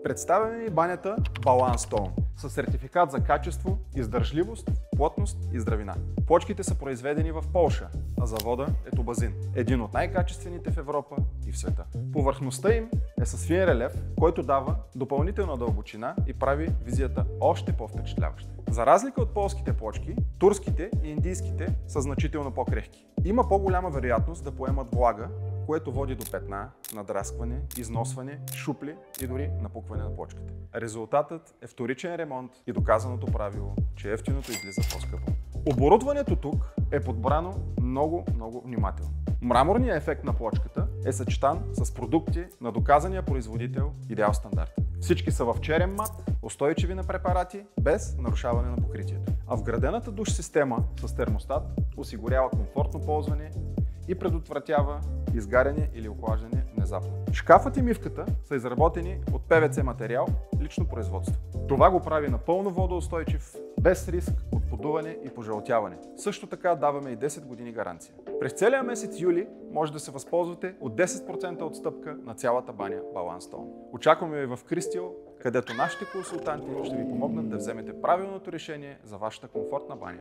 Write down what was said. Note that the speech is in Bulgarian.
Представяме ви банята Balance Stone със сертификат за качество, издържливост, плътност и здравина. Плочките са произведени в Полша, а завода е Тубазин, един от най-качествените в Европа и в света. Повърхността им е с фин релеф, който дава допълнителна дълбочина и прави визията още по-впечатляваща. За разлика от полските плочки, турските и индийските са значително по-крехки. Има по-голяма вероятност да поемат влага, което води до петна, надраскване, износване, шупли и дори напукване на плочката. Резултатът е вторичен ремонт и доказаното правило, че евтиното излиза по-скъпо. Оборудването тук е подбрано много внимателно. Мраморният ефект на плочката е съчетан с продукти на доказания производител Идеал Стандарт. Всички са в черен мат, устойчиви на препарати, без нарушаване на покритието. А вградената душ система с термостат осигурява комфортно ползване и предотвратява изгаряне или охлаждане внезапно. Шкафът и мивката са изработени от ПВЦ материал, лично производство. Това го прави напълно водоустойчив, без риск от подуване и пожълтяване. Също така даваме и 10 години гаранция. През целия месец юли може да се възползвате от 10% отстъпка на цялата баня Balance Stone. Очакваме ви в Кристил, където нашите консултанти ще ви помогнат да вземете правилното решение за вашата комфортна баня.